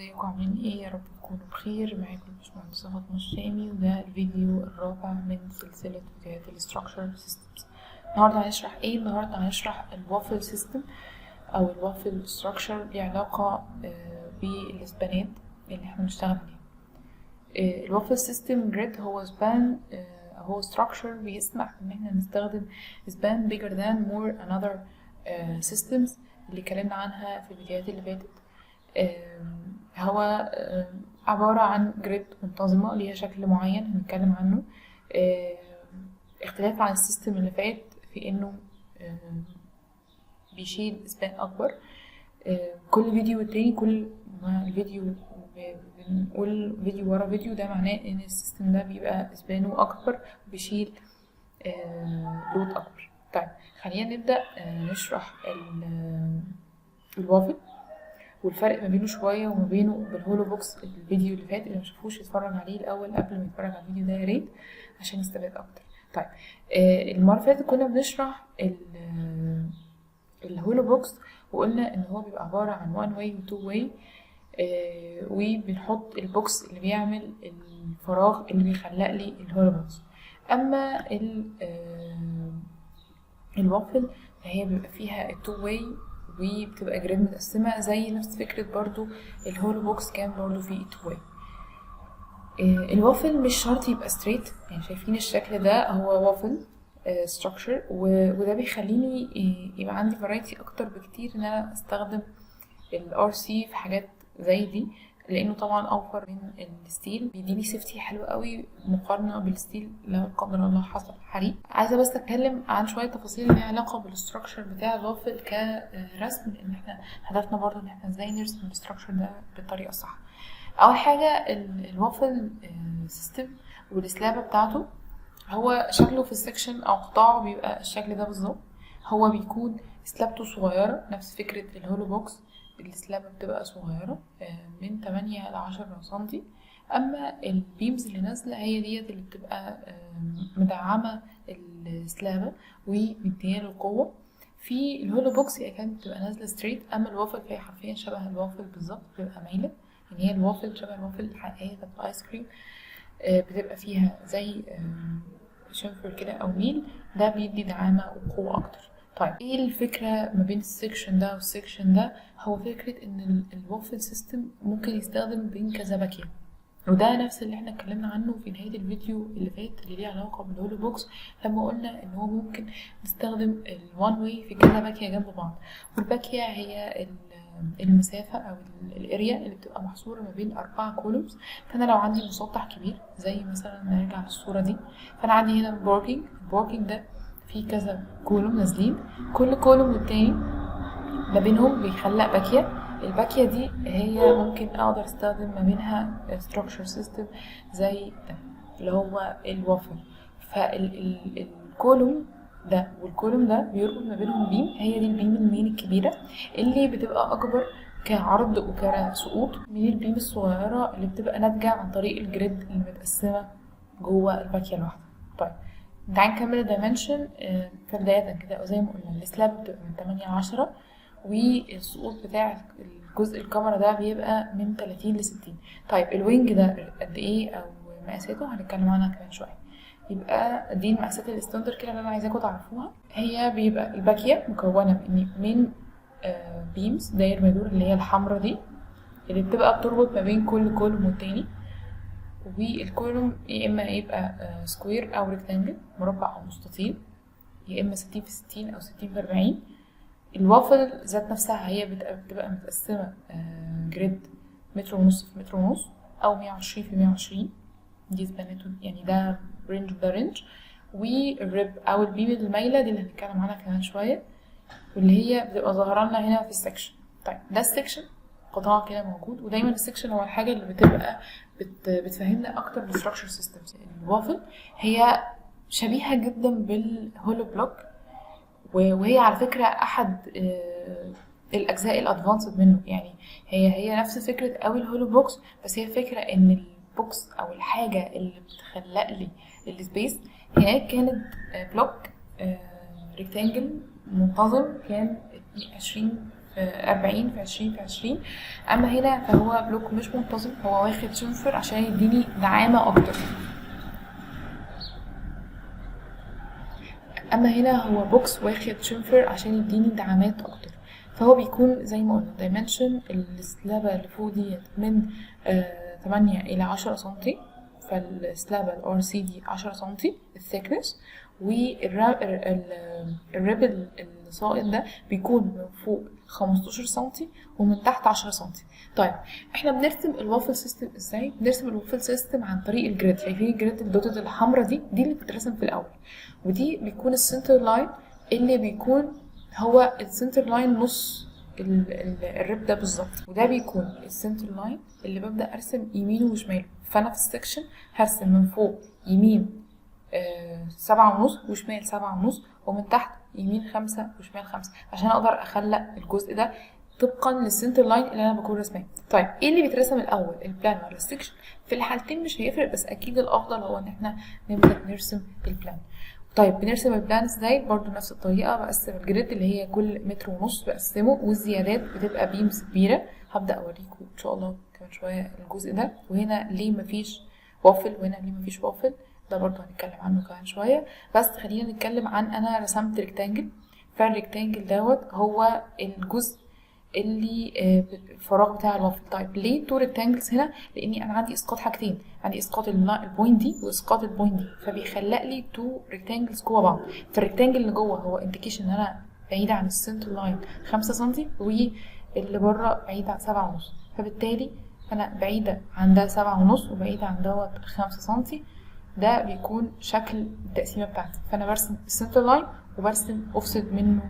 ازيكم عاملين ايه؟ يا رب تكونوا بخير. معاكم الباشمهندسة فاطمة الشامي، وده الفيديو الرابع من سلسلة فيديوهات الستراكشر سيستمز. النهارده هنشرح ايه؟ النهارده هنشرح الوافل سيستم او الوافل ستراكشر، ليه علاقة بالسبانات اللي احنا بنشتغل عليها. الوافل سيستم جريد هو سبان، هو structure بيسمح ان احنا نستخدم span bigger than more another systems اللي اتكلمنا عنها في الفيديوهات اللي فاتت. هو عبارة عن جريد منتظمة ليها شكل معين هنتكلم عنه. اختلاف عن السيستم اللي فات في انه بيشيل سبان اكبر. كل فيديو والتاني، كل ما الفيديو بنقول فيديو ورا فيديو، ده معناه ان السيستم ده بيبقى سبانه اكبر وبيشيل لود اكبر. طيب خلينا نبدأ نشرح الوافل والفرق ما بينه شويه وما بينه بالهولو بوكس. الفيديو اللي فات اللي مشافوش يتفرج عليه الاول قبل ما يتفرج على الفيديو ده يا ريت عشان يستفاد اكتر. طيب المره اللي فاتت كنا بنشرح الهولو بوكس وقلنا ان هو بيبقى عباره عن وان واي وتو واي، وبنحط البوكس اللي بيعمل الفراغ اللي بيخلق لي الهولو بوكس. اما الوافل فهي بيبقى فيها التو واي وبتبقى جريد متقسمة زي نفس فكرة برضو الهولو بوكس كان برضو فيه تو واي. الوافل مش شرط يبقى ستريت، يعني شايفين الشكل ده هو وافل ستراكشر، وده بيخليني يبقى عندي فرايتي اكتر بكتير ان انا استخدم الار سي في حاجات زي دي، لانه طبعا اوفر من الستيل، بيديني سيفتي حلو قوي مقارنه بالستيل لو لا قدر الله حصل حريق. عايزه بس اتكلم عن شويه تفاصيل ليها علاقه بالستراكشر بتاع الوافل كرسم، لان احنا هدفنا برضو ان احنا ازاي نرسم الستراكشر ده بالطريقه الصح. اول حاجه الوافل سيستم والسلابه بتاعته، هو شكله في السكشن او قطاعه بيبقى الشكل ده بالظبط. هو بيكون سلابته صغيره نفس فكره الهولو بوكس، السلابة بتبقى صغيرة من 8 ل 10 سنتي. اما البيمز اللي نازلة هي ديت اللي بتبقى مدعمة السلابة ومديها له قوة. في الهولو بوكس هي كانت بتبقى نازلة ستريت، اما الوافل فهي حرفيا شبه الوافل بالظبط، بتبقى مايلة. يعني هي الوافل شبه الوافل الحقيقية بتاعت الايس كريم، بتبقى فيها زي شنفر كده او ميل، ده بيدي دعامة وقوة اكتر. طيب ايه الفكرة ما بين السكشن ده والسكشن ده؟ هو فكرة ان الوافل سيستم ممكن يستخدم بين كذا باكية، وده نفس اللي احنا اتكلمنا عنه في نهاية الفيديو اللي فات اللي ليه علاقة بالهولو بوكس، لما قلنا ان هو ممكن نستخدم الوان واي في كذا باكية جنب بعض. والباكية هي المسافة او الاريا اللي بتبقى محصورة ما بين 4 كولومز. فانا لو عندي مسطح كبير زي مثلا نرجع للصورة دي، فانا عندي هنا البوركينج ده في كذا كولوم نازلين، كل كولوم والتاني ما بينهم بيخلق باكية. الباكية دي هي ممكن اقدر استخدم ما بينها structure system زي ده اللي هو الوافل. فالكولوم ده والكولوم ده بيربط ما بينهم بيم، هي دي البيم المين الكبيرة اللي بتبقى اكبر كعرض وكسقوط من البيم الصغيرة اللي بتبقى ناتجة عن طريق الجريد اللي متقسمة جوه الباكية الواحدة. طيب تعالى نكمل الدايمنشن. فبداية كده زي ما قلنا السلاب بتبقى من 8 ل 10، والسقوط بتاع الجزء الكاميرا ده بيبقى من 30 ل 60. طيب الوينج ده قد ايه او مقاساته هنتكلم عنها كمان شويه. يبقى دي المقاسات الستاندر كده اللي انا عايزاكم تعرفوها. هي بيبقى الباكيه مكونه من بيمز داير ما يدور، اللي هي الحمراء دي اللي بتبقى بتربط ما بين كل كولوم والتاني. والكولوم يا اما يبقى سكوير او ريكتانجل، مربع او مستطيل، يا اما 60 في 60 او 60 في 40. الوافل ذات نفسها هي بتبقى متقسمة جريد 1.5 متر في 1.5 متر او 120 في 120. دي سبانته، يعني ده رينج وده رينج. والريب او البيم المايلة دي اللي هنتكلم عنها كمان شوية، واللي هي بتبقى ظاهرة لنا هنا في السكشن. طيب ده السكشن قطاع كده موجود، ودايما السكشن هو الحاجة اللي بتبقى بتفهمنا اكتر بالستراكشر سيستمز. الوافل هي شبيهة جدا بالهولو بلوك، وهي على فكرة احد الاجزاء الادفانسد منه. يعني هي نفس فكرة قوي الهولو بوكس، بس هي فكرة ان البوكس او الحاجة اللي بتخلق لي السبيس هناك كانت بلوك ريكتانجل منتظم، كان 20 40 في 20 في 20. اما هنا فهو بلوك مش منتظم، هو واخد شنفر عشان يديني دعامة اكتر. اما هنا هو بوكس واخد شنفر عشان يديني دعامات اكتر. فهو بيكون زي ما قلنا دايمنشن السلابة اللي فوق ديت من 8 الى 10 سنتي، فالسلابة الار سي دي 10 سنتي الثيكنس، والريبل السائل ده بيكون من فوق 15 سنتي ومن تحت 10 سنتي. طيب احنا بنرسم الوافل سيستم ازاي؟ بنرسم الوافل سيستم عن طريق الجريد. شايفين الجريد الدوتد الحمراء دي اللي بتترسم في الاول، ودي بيكون السنتر لاين اللي بيكون هو السنتر لاين نص الريب ده بالظبط، وده بيكون السنتر لاين اللي ببدأ ارسم يمينه وشماله. فانا في السكشن هرسم من فوق يمين 7.5 وشمال 7.5، ومن تحت يمين 5 وشمال 5، عشان اقدر اخلق الجزء ده طبقا للسنتر لاين اللي انا بكون رسماه. طيب ايه اللي بيترسم الاول، البلان ولا السكشن؟ في الحالتين مش هيفرق، بس اكيد الافضل هو ان احنا نبدا نرسم البلان. طيب بنرسم البلان ازاي؟ برضو نفس الطريقه، بقسم الجريد اللي هي كل 1.5 متر بقسمه، والزيادات بتبقى بيمز كبيره. هبدا اوريكم ان شاء الله كمان شويه الجزء ده، وهنا ليه مفيش وافل وهنا ليه مفيش وافل، ده برضو هنتكلم عنه كمان شويه. بس خلينا نتكلم عن انا رسمت ريكتانجل، فالريكتانجل دوت هو الجزء اللي الفراغ بتاع الوافل. طيب ليه تو ريكتانجلز هنا؟ لاني انا عندي اسقاط حاجتين، عندي اسقاط البوينت دي واسقاط البوينت دي، فبيخلق لي تو ريكتانجلز جوه بعض. فالريكتانجل اللي جوه هو انديكيشن ان انا بعيده عن السنتر لاين 5 سم، واللي بره بعيده عن 7.5، فبالتالي انا بعيده عن ده 7.5 وبعيده عن دوت 5 سم. ده بيكون شكل التقسيمه بتاعتي. فانا برسم السنتر لاين وبرسم اوفست منه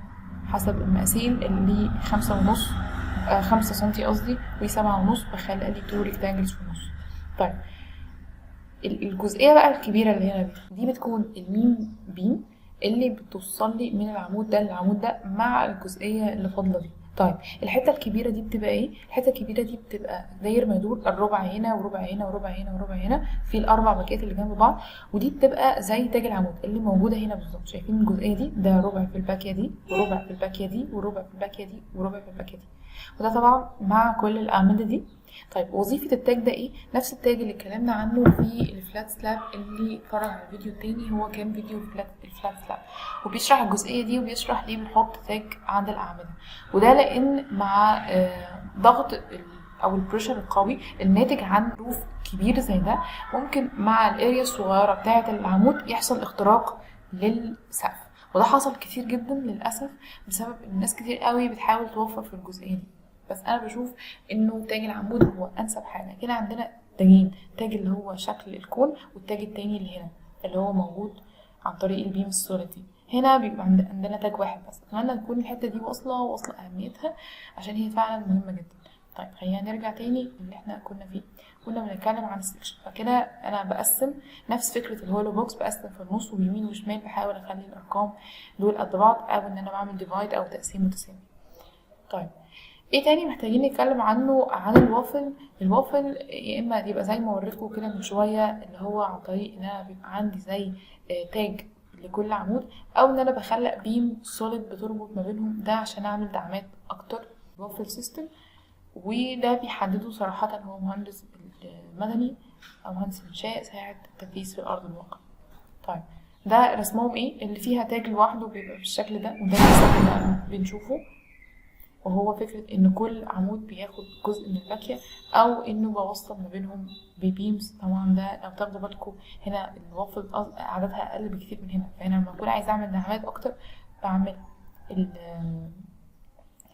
حسب المقاسين اللي 5 سنتي قصدي و7.5، بخلق لي تو ريكتانجلز في النص. طيب الجزئيه بقى الكبيره اللي هنا دي بتكون المين بيم اللي بتوصل لي من العمود ده للعمود ده مع الجزئيه اللي فاضله دي. طيب الحته الكبيره دي بتبقى ايه؟ الحته الكبيره دي بتبقى داير ما يدور الربع هنا وربع هنا وربع هنا وربع هنا في الاربع باكيات اللي جنب بعض، ودي بتبقى زي تاج العمود اللي موجوده هنا بالظبط. شايفين الجزئيه دي؟ ده ربع في الباكيه دي وربع في الباكيه دي وربع في الباكيه دي وربع في الباكيه دي، وده طبعا مع كل الاعمده دي. طيب وظيفه التاج ده ايه؟ نفس التاج اللي اتكلمنا عنه في الفلات سلاب، اللي اتفرج على الفيديو التاني هو كان فيديو الفلات سلاب، وبيشرح الجزئيه دي وبيشرح ليه بنحط تاج عند الاعمده. وده لان مع ضغط او البريشر القوي الناتج عن روف كبير زي ده، ممكن مع الاريا الصغيره بتاعه العمود يحصل اختراق للسقف. وده حصل كتير جدا للاسف بسبب ان ناس كتير قوي بتحاول توفر في الجزئيه دي. بس انا بشوف انه تاج العمود هو انسب حاجه. هنا عندنا تاجين، تاج اللي هو شكل الكون، والتاج التاني اللي هنا اللي هو موجود عن طريق البيم السوليد دي. هنا بيبقى عندنا تاج واحد بس. اتمنى تكون الحته دي واصله اهميتها عشان هي فعلا مهمه جدا. طيب خلينا نرجع تاني اللي احنا كنا فيه. كنا بنتكلم عن السكشن. فكده انا بقسم نفس فكره الهولو بوكس، بقسم في النص ويمين وشمال، بحاول اخلي الارقام دول قد بعض، او ان انا بعمل ديفايد او تقسيم متساوي. طيب ايه تاني محتاجين نتكلم عنه؟ عن الوافل. الوافل يا اما يبقى زي ما وريتكم كده من شويه، اللي هو عن طريق ان انا بيبقى عندي زي تاج لكل عمود، او ان انا بخلق بيم سوليد بتربط ما بينهم، ده عشان اعمل دعامات اكتر الوافل سيستم. وده بيحدده صراحه هو مهندس المدني او مهندس الانشاء ساعد التنفيذ في الارض الواقع. طيب ده رسمهم ايه؟ اللي فيها تاج لوحده بيبقى بالشكل ده، وده اللي بنشوفه، وهو فكرة ان كل عمود بياخد جزء من الباكية، او انه بوصل ما بينهم ببيمز. طبعا ده لو تاخدوا بالكم هنا الوافل عددها اقل بكتير من هنا، فهنا لما اكون عايزة اعمل دعامات اكتر بعمل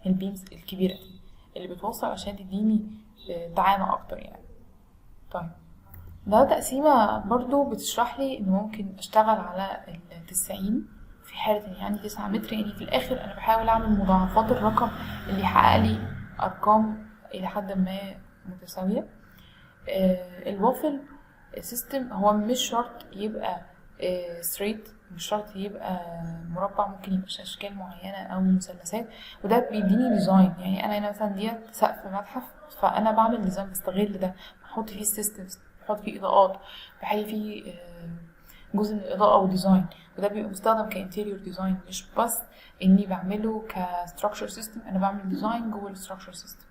البيمز الكبيرة دي اللي بتوصل عشان تديني دعامة اكتر يعني. طيب ده تقسيمة برضو بتشرح لي ان ممكن اشتغل على 90 في حالة ان عندي 9 متر. يعني في الاخر انا بحاول اعمل مضاعفات الرقم اللي يحقق لي ارقام الى حد ما متساوية. الوافل سيستم هو مش شرط يبقى ستريت، مش شرط يبقى مربع، ممكن يبقى اشكال معينة او مثلثات، وده بيديني ديزاين. يعني انا هنا مثلا ديت سقف متحف، فانا بعمل ديزاين بستغل ده، بحط فيه سيستمز، بحط فيه اضاءات، بحط فيه جزء من الاضاءه والديزاين، وده بيبقى مستخدم كانتيريور ديزاين، مش بس اني بعمله كستراكشر سيستم، انا بعمل ديزاين جوه الستراكشر سيستم.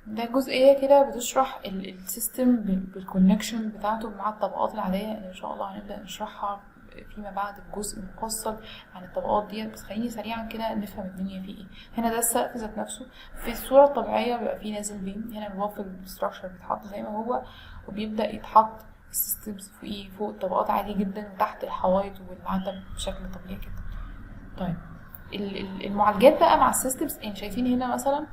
ده جزئيه كده بتشرح السيستم بالكونكشن بتاعته مع الطبقات العاديه اللي ان شاء الله هنبدا نشرحها فيما بعد بجزء مفصل عن الطبقات دي. بس خليني سريعا كده نفهم الدنيا فيه ايه. هنا ده السقف ذات نفسه، في الصوره الطبيعيه بيبقى فيه نازل بيم، هنا الوافل ستراكشر بيتحط زي ما هو، وبيبدا يتحط السيستمز فوقيه فوق الطبقات عادي جدا، وتحت الحوايط والمعتب بشكل طبيعي جدا. طيب المعالجات بقى مع السيستمز، يعني شايفين هنا مثلا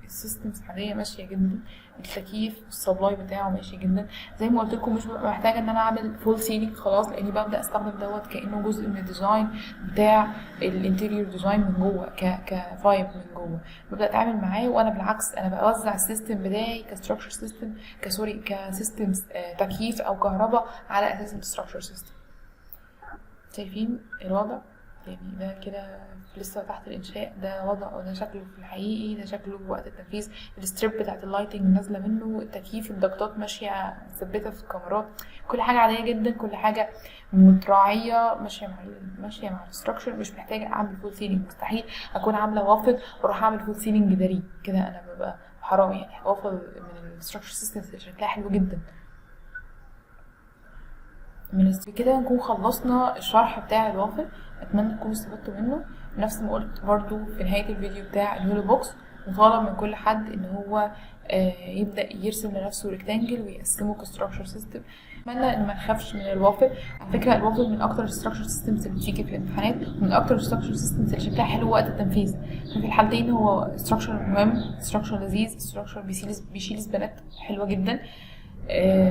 السيستمز عاديه ماشيه جدا، التكييف السبلاي بتاعه ماشي جدا. زي ما قلت لكم مش ببقى محتاجه ان انا اعمل فول سيلينج خلاص، لاني ببدا استخدم دوت كانه جزء من الديزاين بتاع الانتيريور ديزاين من جوه، كفايب من جوه ببدا اتعامل معاه. وانا بالعكس انا بوزع السيستم بتاعي كستراكشر سيستم كسيستمز تكييف او كهرباء على اساس الستراكشر سيستم. شايفين الوضع؟ يعني ده كده لسه تحت الانشاء، ده وضع، ده شكله في الحقيقي، ده شكله وقت التنفيذ. الستريب بتاعت اللايتنج نازله منه، التكييف، الضغطات ماشيه مثبته في الكاميرات، كل حاجه عاديه جدا، كل حاجه متراعيه ماشيه مع الستراكشر. مش محتاجه اعمل فول سيلينج، مستحيل اكون عامله وافل واروح اعمل فول سيلينج جداري كده، انا ببقى حرام يعني. وافل من الستراكشر سيستم شكلها حلو جدا. من كده نكون خلصنا الشرح بتاع الوافل، اتمنى تكونوا استفدتوا منه. نفس ما قلت برضو في نهايه الفيديو بتاع الهولو بوكس، مطالب من كل حد ان هو يبدا يرسم لنفسه ريكتانجل ويقسمه كستراكشر سيستم. اتمنى ان ما نخافش من الوافل. على فكره الوافل من اكتر الستراكشر سيستمز اللي بتيجي في الامتحانات، ومن اكتر الستراكشر سيستمز اللي شكلها حلو وقت التنفيذ. ففي الحالتين هو ستراكشر مهم، ستراكشر لذيذ، ستراكشر بيشيل سبانات حلوه جدا.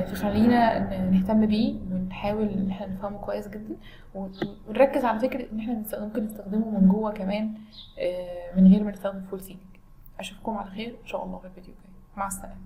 فخلينا نهتم بيه ونحاول ان احنا نفهمه كويس جدا، ونركز على فكره ان احنا ممكن نستخدمه من جوه كمان من غير ما نستخدم فول سيلينج. اشوفكم على خير ان شاء الله في الفيديو الجاي. مع السلامه.